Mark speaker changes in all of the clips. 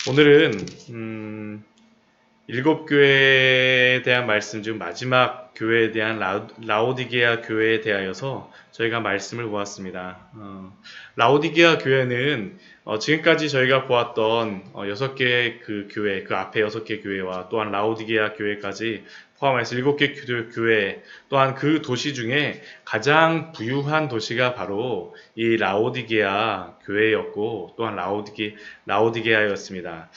Speaker 1: 오늘은 일곱 교회에 대한 말씀 중 마지막 교회에 대한 라오디게아 교회에 대하여서 저희가 말씀을 보았습니다. 라오디게아 교회는 지금까지 저희가 보았던 6개의 그 교회, 그 앞에 6개 교회와 또한 라오디게아 교회까지 포함해서 7개 교회, 또한 그 도시 중에 가장 부유한 도시가 바로 이 라오디게아 교회였고, 또한 라오디게아였습니다.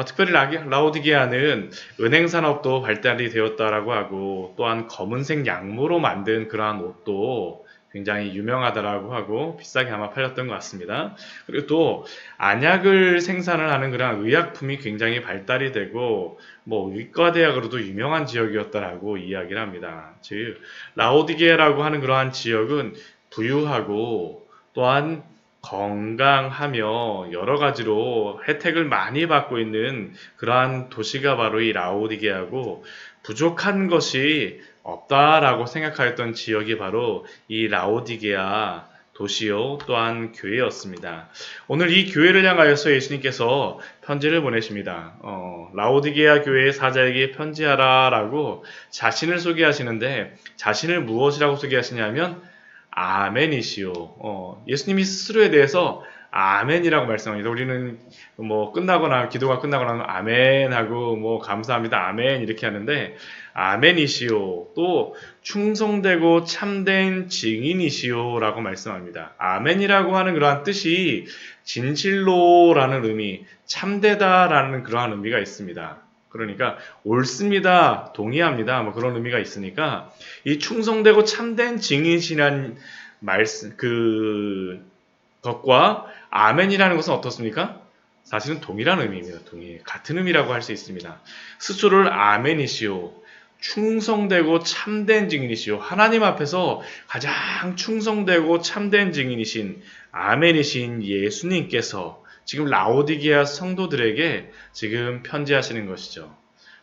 Speaker 1: 특별히 라오디게아는 은행 산업도 발달이 되었다라고 하고, 또한 검은색 양모로 만든 그러한 옷도 굉장히 유명하다라고 하고 비싸게 아마 팔렸던 것 같습니다. 그리고 또 안약을 생산을 하는 그런 의약품이 굉장히 발달이 되고 뭐 의과대학으로도 유명한 지역이었다라고 이야기를 합니다. 즉 라오디게라고 하는 그러한 지역은 부유하고 또한 건강하며 여러 가지로 혜택을 많이 받고 있는 그러한 도시가 바로 이 라오디게하고, 부족한 것이 없다라고 생각하였던 지역이 바로 이 라오디게아 도시요 또한 교회였습니다. 오늘 이 교회를 향하여서 예수님께서 편지를 보내십니다. 라오디게아 교회의 사자에게 편지하라라고 자신을 소개하시는데, 자신을 무엇이라고 소개하시냐면 아멘이시오. 예수님이 스스로에 대해서 아멘이라고 말씀합니다. 우리는 뭐 기도가 끝나거나 하면 아멘하고 뭐 감사합니다 아멘 이렇게 하는데, 아멘이시오, 또 충성되고 참된 증인이시오라고 말씀합니다. 아멘이라고 하는 그러한 뜻이 진실로라는 의미, 참되다라는 그러한 의미가 있습니다. 그러니까 옳습니다, 동의합니다, 뭐 그런 의미가 있으니까 이 충성되고 참된 증인이라는 말씀 것과 아멘이라는 것은 어떻습니까? 사실은 동일한 의미입니다. 같은 의미라고 할 수 있습니다. 스스로를 아멘이시오, 충성되고 참된 증인이시오, 하나님 앞에서 가장 충성되고 참된 증인이신 아멘이신 예수님께서 지금 라오디게아 성도들에게 지금 편지하시는 것이죠.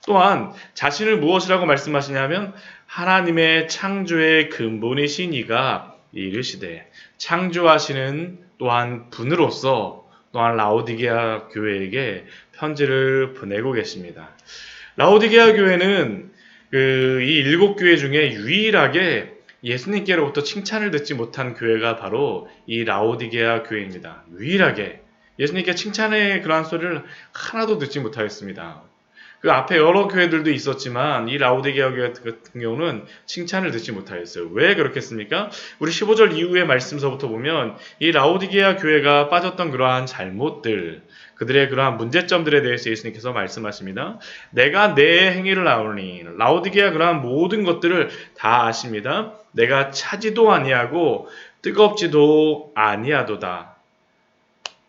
Speaker 1: 또한 자신을 무엇이라고 말씀하시냐면 하나님의 창조의 근본이신 이가 이르시되, 창조하시는 또한 분으로서 또한 라오디게아 교회에게 편지를 보내고 계십니다. 라오디게아 교회는 이 7교회 중에 유일하게 예수님께로부터 칭찬을 듣지 못한 교회가 바로 이 라오디게아 교회입니다. 유일하게 예수님께 칭찬의 그러한 소리를 하나도 듣지 못하였습니다. 그 앞에 여러 교회들도 있었지만 이 라오디게아 교회 같은 경우는 칭찬을 듣지 못하였어요. 왜 그렇겠습니까? 우리 15절 이후의 말씀서부터 보면 이 라오디게아 교회가 빠졌던 그러한 잘못들, 그들의 그러한 문제점들에 대해서 예수님께서 말씀하십니다. 내가 내 행위를 아오니, 라오디게아 그러한 모든 것들을 다 아십니다. 내가 차지도 아니하고 뜨겁지도 아니하도다.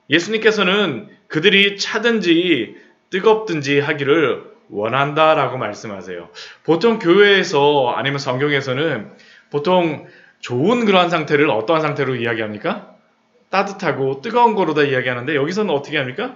Speaker 1: 예수님께서는 그들이 차든지 뜨겁든지 하기를 원한다라고 말씀하세요. 보통 교회에서 아니면 성경에서는 보통 좋은 그러한 상태를 어떠한 상태로 이야기합니까? 따뜻하고 뜨거운 거로 다 이야기하는데, 여기서는 어떻게 합니까?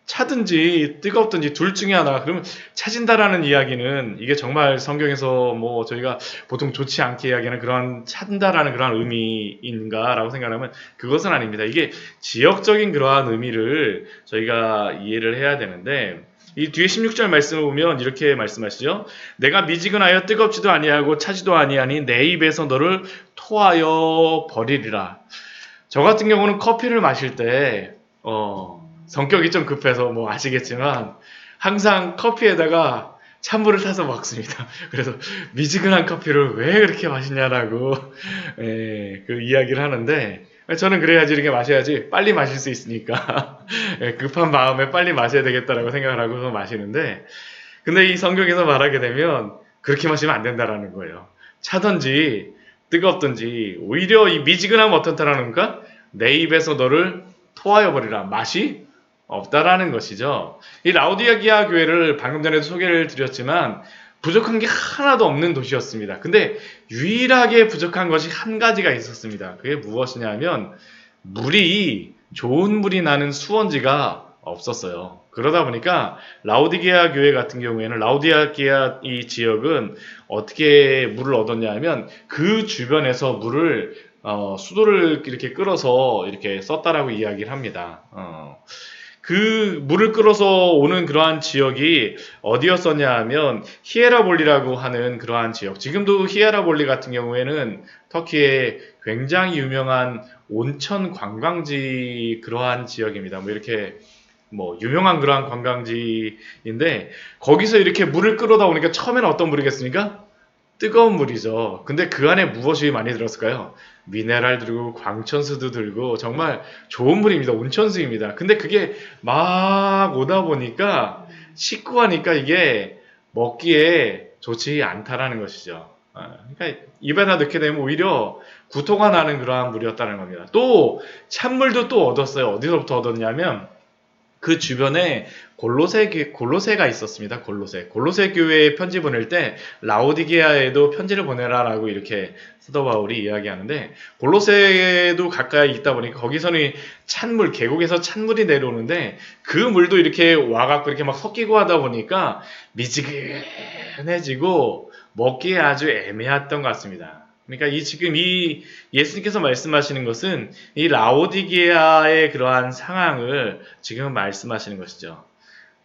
Speaker 1: 차든지 뜨겁든지 둘 중에 하나. 그러면 차진다라는 이야기는 이게 정말 성경에서 뭐 저희가 보통 좋지 않게 이야기하는 그런 차진다라는 그런 의미인가라고 생각하면 그것은 아닙니다. 이게 지역적인 그러한 의미를 저희가 이해를 해야 되는데, 이 뒤에 16절 말씀을 보면 이렇게 말씀하시죠. 내가 미지근하여 뜨겁지도 아니하고 차지도 아니하니 내 입에서 너를 토하여 버리리라. 저 같은 경우는 커피를 마실 때 성격이 좀 급해서 뭐 아시겠지만 항상 커피에다가 찬물을 타서 먹습니다. 그래서 미지근한 커피를 왜 그렇게 마시냐라고 그 이야기를 하는데, 저는 그래야지 이렇게 마셔야지 빨리 마실 수 있으니까 급한 마음에 빨리 마셔야 되겠다라고 생각을 하고 마시는데, 근데 이 성경에서 말하게 되면 그렇게 마시면 안 된다라는 거예요. 차든지 뜨겁든지, 오히려 이 미지근하면 어떻다라는 건가? 내 입에서 너를 토하여 버리라. 맛이 없다라는 것이죠. 이 라오디게아 교회를 방금 전에도 소개를 드렸지만 부족한 게 하나도 없는 도시였습니다. 근데 유일하게 부족한 것이 한 가지가 있었습니다. 그게 무엇이냐면 좋은 물이 나는 수원지가 없었어요. 그러다 보니까 라오디게아 교회 같은 경우에는, 라오디게아 이 지역은 어떻게 물을 얻었냐 하면 그 주변에서 물을 수도를 이렇게 끌어서 이렇게 썼다라고 이야기를 합니다. 그 물을 끌어서 오는 그러한 지역이 어디였었냐 하면 히에라볼리라고 하는 그러한 지역. 지금도 히에라볼리 같은 경우에는 터키의 굉장히 유명한 온천 관광지 그러한 지역입니다. 뭐 이렇게 뭐 유명한 그러한 관광지인데 거기서 이렇게 물을 끌어다 오니까 처음에는 어떤 물이겠습니까? 뜨거운 물이죠. 근데 그 안에 무엇이 많이 들었을까요? 미네랄 들고 광천수도 들고 정말 좋은 물입니다. 온천수입니다. 근데 그게 막 오다 보니까 식구하니까 이게 먹기에 좋지 않다라는 것이죠. 그러니까 입에다 넣게 되면 오히려 구토가 나는 그러한 물이었다는 겁니다. 또 찬물도 또 얻었어요. 어디서부터 얻었냐면 그 주변에 골로새가 있었습니다. 골로새 교회에 편지 보낼 때 라오디게아에도 편지를 보내라라고 이렇게 사도 바울이 이야기하는데 골로새도 가까이 있다 보니까 거기서는 찬물, 계곡에서 찬물이 내려오는데 그 물도 이렇게 와갖고 이렇게 막 섞이고 하다 보니까 미지근해지고 먹기에 아주 애매했던 것 같습니다. 그러니까 지금 이 예수님께서 말씀하시는 것은 이 라오디게아의 그러한 상황을 지금 말씀하시는 것이죠.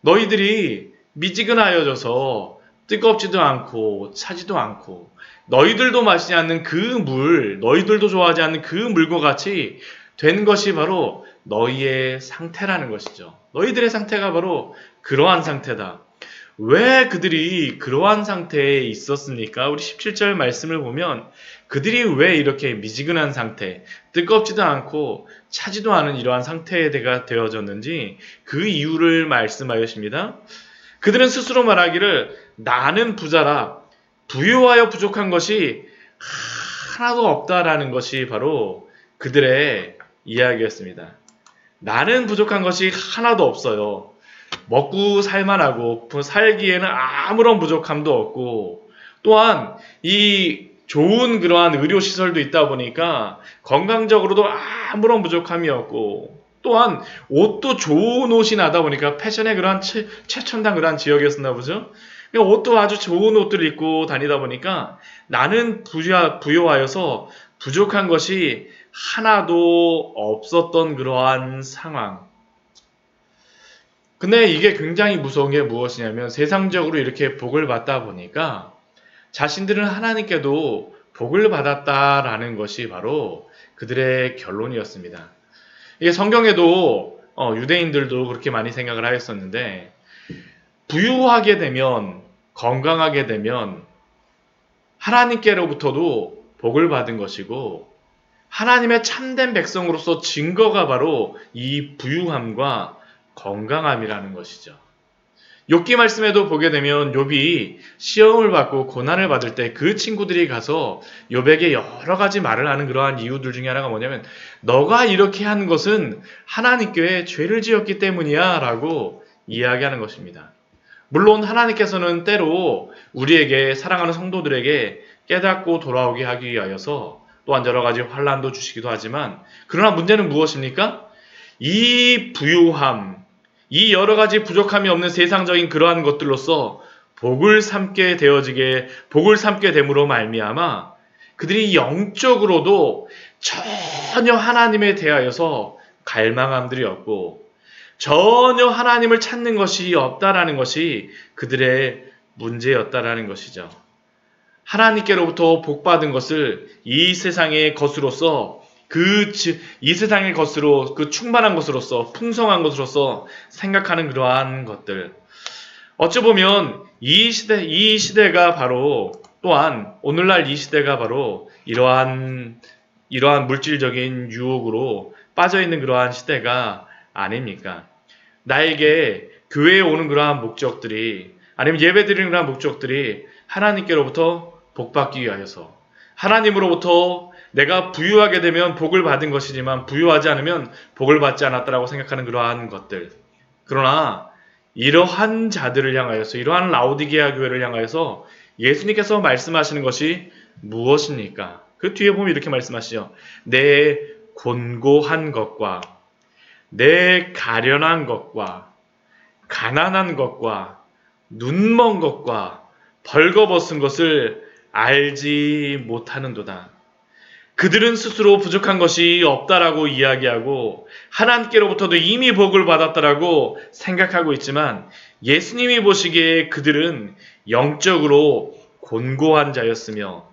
Speaker 1: 너희들이 미지근하여져서 뜨겁지도 않고 차지도 않고 너희들도 마시지 않는 그 물, 너희들도 좋아하지 않는 그 물과 같이 된 것이 바로 너희의 상태라는 것이죠. 너희들의 상태가 바로 그러한 상태다. 왜 그들이 그러한 상태에 있었습니까? 우리 17절 말씀을 보면 그들이 왜 이렇게 미지근한 상태, 뜨겁지도 않고 차지도 않은 이러한 상태에 되어졌는지 그 이유를 말씀하십니다. 그들은 스스로 말하기를 나는 부자라 부유하여 부족한 것이 하나도 없다라는 것이 바로 그들의 이야기였습니다. 나는 부족한 것이 하나도 없어요. 먹고 살만하고 살기에는 아무런 부족함도 없고 또한 이 좋은 그러한 의료시설도 있다 보니까 건강적으로도 아무런 부족함이 없고 또한 옷도 좋은 옷이 나다 보니까 패션의 그러한 최첨단 그러한 지역이었나 보죠. 옷도 아주 좋은 옷들을 입고 다니다 보니까 나는 부유하여서 부족한 것이 하나도 없었던 그러한 상황. 근데 이게 굉장히 무서운 게 무엇이냐면 세상적으로 이렇게 복을 받다 보니까 자신들은 하나님께도 복을 받았다라는 것이 바로 그들의 결론이었습니다. 이게 성경에도 유대인들도 그렇게 많이 생각을 하였었는데 부유하게 되면 건강하게 되면 하나님께로부터도 복을 받은 것이고 하나님의 참된 백성으로서 증거가 바로 이 부유함과 건강함이라는 것이죠. 욥기 말씀에도 보게 되면 욥이 시험을 받고 고난을 받을 때 그 친구들이 가서 욥에게 여러 가지 말을 하는 그러한 이유들 중에 하나가 뭐냐면 너가 이렇게 한 것은 하나님께 죄를 지었기 때문이야 라고 이야기하는 것입니다. 물론 하나님께서는 때로 우리에게 사랑하는 성도들에게 깨닫고 돌아오게 하기 위하여서 또한 여러 가지 환난도 주시기도 하지만 그러나 문제는 무엇입니까? 이 부유함, 이 여러 가지 부족함이 없는 세상적인 그러한 것들로서 복을 삼게 됨으로 말미암아 그들이 영적으로도 전혀 하나님에 대하여서 갈망함들이 없고 전혀 하나님을 찾는 것이 없다라는 것이 그들의 문제였다라는 것이죠. 하나님께로부터 복받은 것을 이 세상의 것으로서 이 세상의 것으로 그 충만한 것으로서 풍성한 것으로서 생각하는 그러한 것들. 어찌 보면 이 시대가 바로 또한 오늘날 이 시대가 바로 이러한 물질적인 유혹으로 빠져 있는 그러한 시대가 아닙니까? 나에게 교회에 오는 그러한 목적들이 아니면 예배드리는 그러한 목적들이 하나님께로부터 복받기 위하여서 하나님으로부터 내가 부유하게 되면 복을 받은 것이지만 부유하지 않으면 복을 받지 않았다라고 생각하는 그러한 것들. 그러나 이러한 자들을 향하여서 이러한 라오디게아 교회를 향하여서 예수님께서 말씀하시는 것이 무엇입니까? 그 뒤에 보면 이렇게 말씀하시죠. 내 곤고한 것과 내 가련한 것과 가난한 것과 눈먼 것과 벌거벗은 것을 알지 못하는도다. 그들은 스스로 부족한 것이 없다라고 이야기하고 하나님께로부터도 이미 복을 받았다라고 생각하고 있지만 예수님이 보시기에 그들은 영적으로 곤고한 자였으며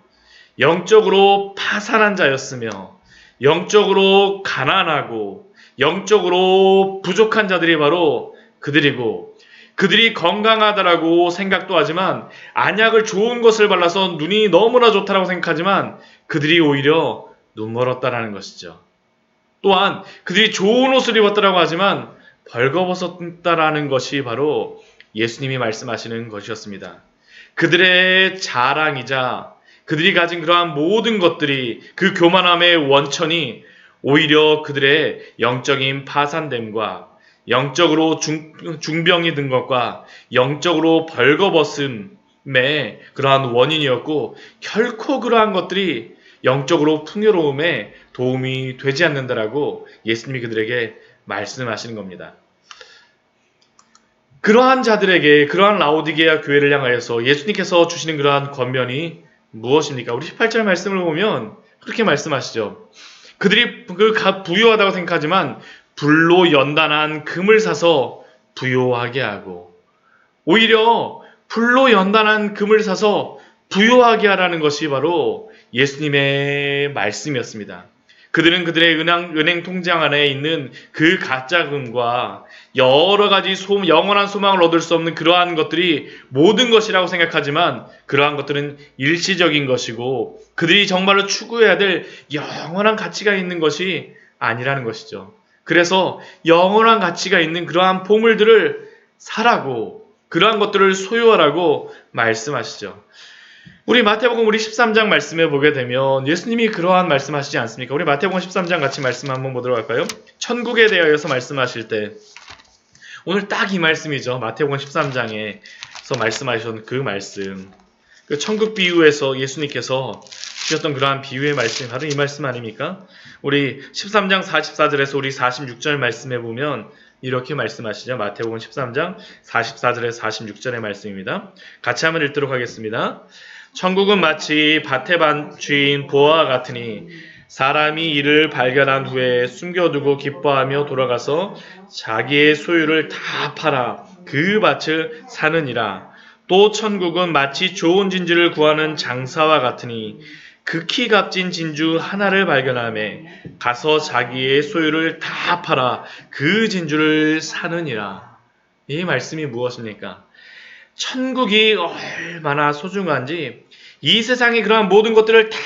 Speaker 1: 영적으로 파산한 자였으며 영적으로 가난하고 영적으로 부족한 자들이 바로 그들이고 그들이 건강하다라고 생각도 하지만 안약을 좋은 것을 발라서 눈이 너무나 좋다라고 생각하지만 그들이 오히려 눈멀었다라는 것이죠. 또한 그들이 좋은 옷을 입었다라고 하지만 벌거벗었다라는 것이 바로 예수님이 말씀하시는 것이었습니다. 그들의 자랑이자 그들이 가진 그러한 모든 것들이 그 교만함의 원천이 오히려 그들의 영적인 파산됨과 영적으로 중병이 든 것과 영적으로 벌거벗음의 그러한 원인이었고 결코 그러한 것들이 영적으로 풍요로움에 도움이 되지 않는다라고 예수님이 그들에게 말씀하시는 겁니다. 그러한 자들에게 그러한 라오디게아 교회를 향하여서 예수님께서 주시는 그러한 권면이 무엇입니까? 우리 18절 말씀을 보면 그렇게 말씀하시죠. 그들이 부유하다고 생각하지만 불로 연단한 금을 사서 부유하게 하고 오히려 불로 연단한 금을 사서 부유하게 하라는 것이 바로 예수님의 말씀이었습니다. 그들은 그들의 은행 통장 안에 있는 그 가짜 금과 여러 가지 영원한 소망을 얻을 수 없는 그러한 것들이 모든 것이라고 생각하지만 그러한 것들은 일시적인 것이고 그들이 정말로 추구해야 될 영원한 가치가 있는 것이 아니라는 것이죠. 그래서 영원한 가치가 있는 그러한 보물들을 사라고 그러한 것들을 소유하라고 말씀하시죠. 우리 마태복음 우리 13장 말씀에 보게 되면 예수님이 그러한 말씀하시지 않습니까? 우리 마태복음 13장 같이 말씀 한번 보도록 할까요? 천국에 대하여서 말씀하실 때 오늘 딱 이 말씀이죠. 마태복음 13장에서 말씀하셨던 그 말씀. 그 천국 비유에서 예수님께서 주셨던 그러한 비유의 말씀이 바로 이 말씀 아닙니까? 우리 13장 44절에서 우리 46절 말씀에 보면 이렇게 말씀하시죠. 마태복음 13장 44절에서 46절의 말씀입니다. 같이 한번 읽도록 하겠습니다. 천국은 마치 밭에 반취인 보아와 같으니 사람이 이를 발견한 후에 숨겨두고 기뻐하며 돌아가서 자기의 소유를 다 팔아 그 밭을 사느니라. 또 천국은 마치 좋은 진주를 구하는 장사와 같으니 극히 값진 진주 하나를 발견하며 가서 자기의 소유를 다 팔아 그 진주를 사느니라. 이 말씀이 무엇입니까? 천국이 얼마나 소중한지 이 세상의 그러한 모든 것들을 다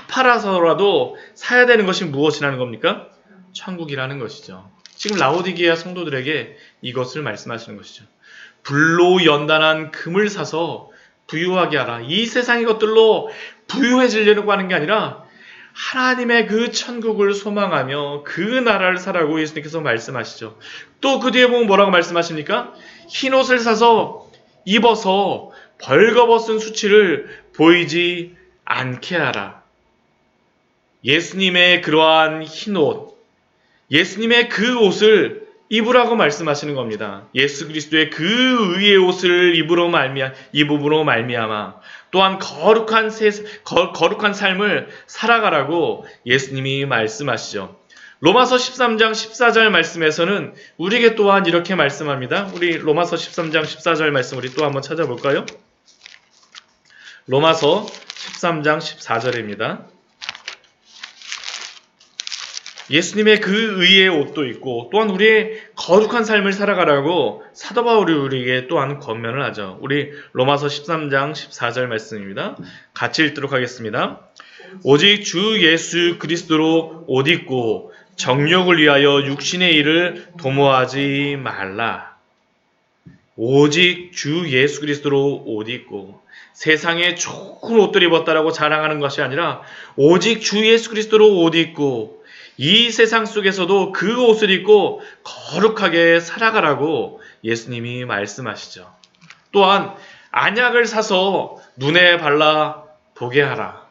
Speaker 1: 팔아서라도 사야 되는 것이 무엇이라는 겁니까? 천국이라는 것이죠. 지금 라오디게아 성도들에게 이것을 말씀하시는 것이죠. 불로 연단한 금을 사서 부유하게 하라. 이 세상의 것들로 부유해지려고 하는 게 아니라 하나님의 그 천국을 소망하며 그 나라를 살라고 예수님께서 말씀하시죠. 또 그 뒤에 보면 뭐라고 말씀하십니까? 흰 옷을 사서 입어서 벌거벗은 수치를 보이지 않게 하라. 예수님의 그러한 흰 옷, 예수님의 그 옷을 입으라고 말씀하시는 겁니다. 예수 그리스도의 그 의의 옷을 입음으로 말미암아 또한 거룩한 삶을 살아가라고 예수님이 말씀하시죠. 로마서 13장 14절 말씀에서는 우리에게 또한 이렇게 말씀합니다. 우리 로마서 13장 14절 말씀 우리 또 한번 찾아볼까요? 로마서 13장 14절입니다. 예수님의 그 의의 옷도 있고 또한 우리의 거룩한 삶을 살아가라고 사도 바울이 우리에게 또한 권면을 하죠. 우리 로마서 13장 14절 말씀입니다. 같이 읽도록 하겠습니다. 오직 주 예수 그리스도로 옷 입고 정욕을 위하여 육신의 일을 도모하지 말라. 오직 주 예수 그리스도로 옷 입고 세상에 좋은 옷들 입었다라고 자랑하는 것이 아니라 오직 주 예수 그리스도로 옷 입고 이 세상 속에서도 그 옷을 입고 거룩하게 살아가라고 예수님이 말씀하시죠. 또한 안약을 사서 눈에 발라 보게 하라.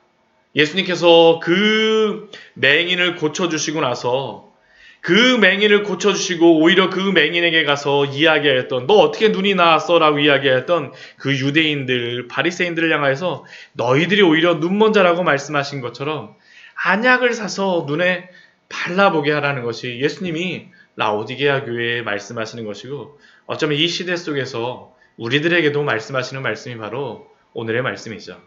Speaker 1: 예수님께서 그 맹인을 고쳐주시고 나서 그 맹인을 고쳐주시고 오히려 그 맹인에게 가서 이야기하였던 너 어떻게 눈이 나았어? 라고 이야기하였던 그 유대인들, 바리새인들을 향하여서 너희들이 오히려 눈먼 자라고 말씀하신 것처럼 한약을 사서 눈에 발라보게 하라는 것이 예수님이 라오디게아 교회에 말씀하시는 것이고, 어쩌면 이 시대 속에서 우리들에게도 말씀하시는 말씀이 바로 오늘의 말씀이죠.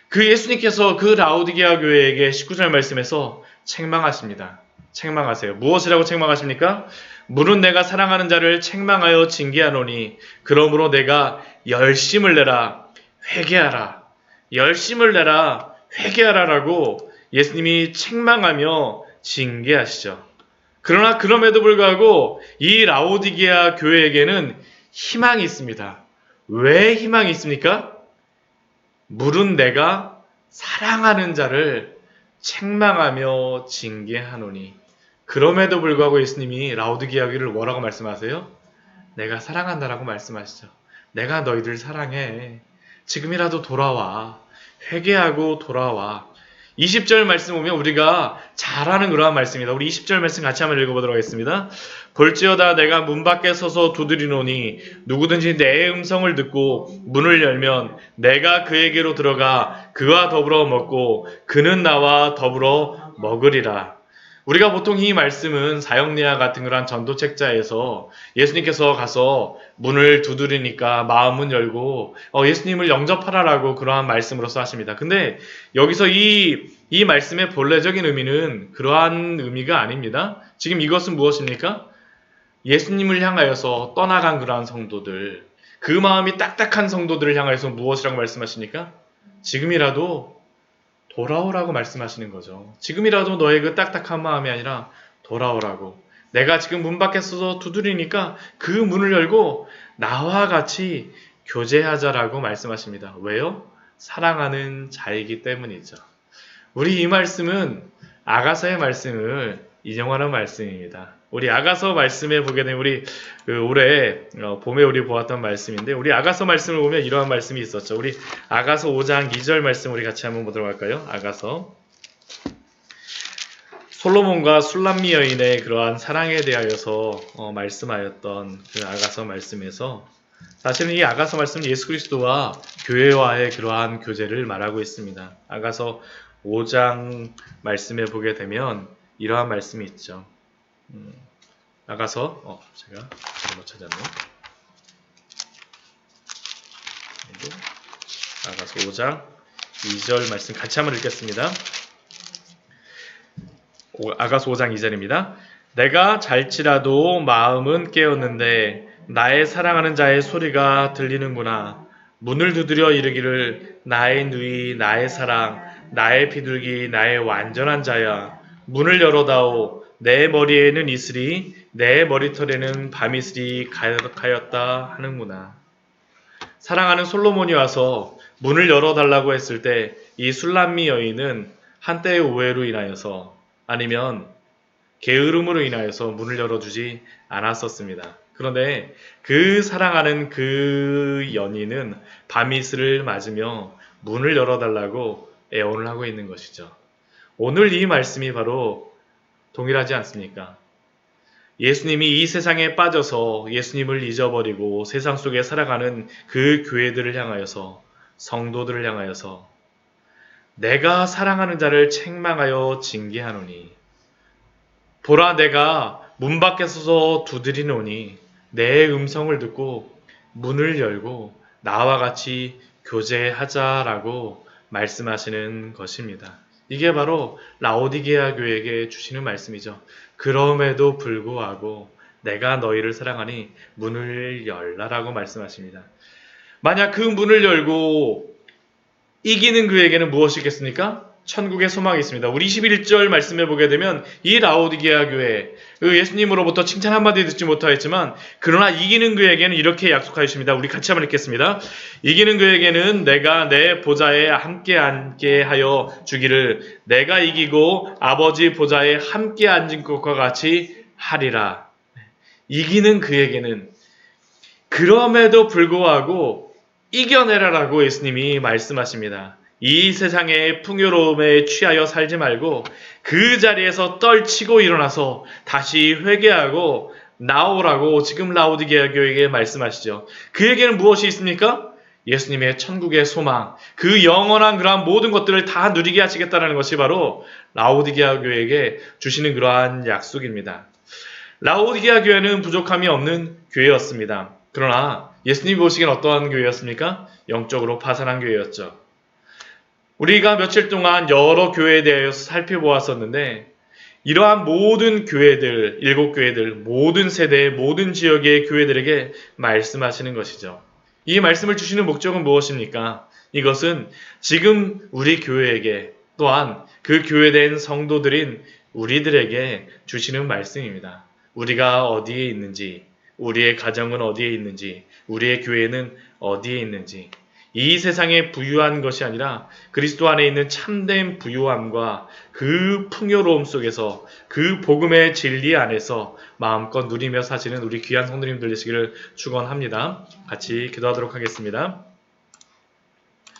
Speaker 1: 그 예수님께서 그 라오디게아 교회에게 19절 말씀에서 책망하십니다. 책망하세요. 무엇이라고 책망하십니까? 물은 내가 사랑하는 자를 책망하여 징계하노니 그러므로 내가 열심을 내라 회개하라. 열심을 내라 회개하라라고 예수님이 책망하며 징계하시죠. 그러나 그럼에도 불구하고 이 라오디게아 교회에게는 희망이 있습니다. 왜 희망이 있습니까? 물은 내가 사랑하는 자를 책망하며 징계하노니. 그럼에도 불구하고 예수님이 라오디게아 교회를 뭐라고 말씀하세요? 내가 사랑한다라고 말씀하시죠. 내가 너희들 사랑해. 지금이라도 돌아와. 회개하고 돌아와. 20절 말씀 보면 우리가 잘 아는 그러한 말씀입니다. 우리 20절 말씀 같이 한번 읽어보도록 하겠습니다. 볼지어다 내가 문 밖에 서서 두드리노니 누구든지 내 음성을 듣고 문을 열면 내가 그에게로 들어가 그와 더불어 먹고 그는 나와 더불어 먹으리라. 우리가 보통 이 말씀은 사역리와 같은 그런 전도책자에서 예수님께서 가서 문을 두드리니까 마음은 열고 예수님을 영접하라라고 그러한 말씀으로써 하십니다. 근데 여기서 이 말씀의 본래적인 의미는 그러한 의미가 아닙니다. 지금 이것은 무엇입니까? 예수님을 향하여서 떠나간 그러한 성도들, 그 마음이 딱딱한 성도들을 향하여서 무엇이라고 말씀하십니까? 지금이라도 돌아오라고 말씀하시는 거죠. 지금이라도 너의 그 딱딱한 마음이 아니라 돌아오라고. 내가 지금 문 밖에 서서 두드리니까 그 문을 열고 나와 같이 교제하자라고 말씀하십니다. 왜요? 사랑하는 자이기 때문이죠. 우리 이 말씀은 아가서의 말씀을 인용하는 말씀입니다. 우리 아가서 말씀에 보게 되면 우리 올해 봄에 우리 보았던 말씀인데 우리 아가서 말씀을 보면 이러한 말씀이 있었죠. 우리 아가서 5장 2절 말씀 우리 같이 한번 보도록 할까요? 아가서 솔로몬과 술람미 여인의 그러한 사랑에 대하여서 말씀하였던 그 아가서 말씀에서 사실은 이 아가서 말씀은 예수 그리스도와 교회와의 그러한 교제를 말하고 있습니다. 아가서 5장 말씀에 보게 되면 이러한 말씀이 있죠. 아가서 제가 잘못 찾았네요. 아가서 5장 2절 말씀 같이 한번 읽겠습니다. 아가서 5장 2절입니다. 내가 잘지라도 마음은 깨었는데 나의 사랑하는 자의 소리가 들리는구나. 문을 두드려 이르기를 나의 누이 나의 사랑 나의 비둘기 나의 완전한 자야. 문을 열어다오. 내 머리에는 이슬이 내 머리털에는 밤이슬이 가득하였다 하는구나. 사랑하는 솔로몬이 와서 문을 열어달라고 했을 때 이 술람미 여인은 한때의 오해로 인하여서 아니면 게으름으로 인하여서 문을 열어주지 않았었습니다. 그런데 그 사랑하는 그 연인은 밤이슬을 맞으며 문을 열어달라고 애원을 하고 있는 것이죠. 오늘 이 말씀이 바로 동일하지 않습니까? 예수님이 이 세상에 빠져서 예수님을 잊어버리고 세상 속에 살아가는 그 교회들을 향하여서 성도들을 향하여서 내가 사랑하는 자를 책망하여 징계하노니 보라 내가 문 밖에 서서 두드리노니 내 음성을 듣고 문을 열고 나와 같이 교제하자라고 말씀하시는 것입니다. 이게 바로 라오디게아 교회에게 주시는 말씀이죠. 그럼에도 불구하고 내가 너희를 사랑하니 문을 열라라고 말씀하십니다. 만약 그 문을 열고 이기는 그에게는 무엇이 있겠습니까? 천국의 소망이 있습니다. 우리 21절 말씀해 보게 되면 이 라오디게아 교회 예수님으로부터 칭찬 한마디 듣지 못하였지만 그러나 이기는 그에게는 이렇게 약속하십니다. 우리 같이 한번 읽겠습니다. 이기는 그에게는 내가 내 보좌에 함께 앉게 하여 주기를 내가 이기고 아버지 보좌에 함께 앉은 것과 같이 하리라. 이기는 그에게는 그럼에도 불구하고 이겨내라라고 예수님이 말씀하십니다. 이 세상의 풍요로움에 취하여 살지 말고 그 자리에서 떨치고 일어나서 다시 회개하고 나오라고 지금 라오디게아 교회에게 말씀하시죠. 그에게는 무엇이 있습니까? 예수님의 천국의 소망, 그 영원한 그러한 모든 것들을 다 누리게 하시겠다는 것이 바로 라오디게아 교회에게 주시는 그러한 약속입니다. 라오디게아 교회는 부족함이 없는 교회였습니다. 그러나 예수님이 보시기엔 어떠한 교회였습니까? 영적으로 파산한 교회였죠. 우리가 며칠 동안 여러 교회에 대해서 살펴보았었는데 이러한 모든 교회들, 7교회들, 모든 세대의 모든 지역의 교회들에게 말씀하시는 것이죠. 이 말씀을 주시는 목적은 무엇입니까? 이것은 지금 우리 교회에게 또한 그 교회된 성도들인 우리들에게 주시는 말씀입니다. 우리가 어디에 있는지, 우리의 가정은 어디에 있는지, 우리의 교회는 어디에 있는지, 이 세상에 부유한 것이 아니라 그리스도 안에 있는 참된 부유함과 그 풍요로움 속에서 그 복음의 진리 안에서 마음껏 누리며 사시는 우리 귀한 성도님들 되시기를 축원합니다. 같이 기도하도록 하겠습니다.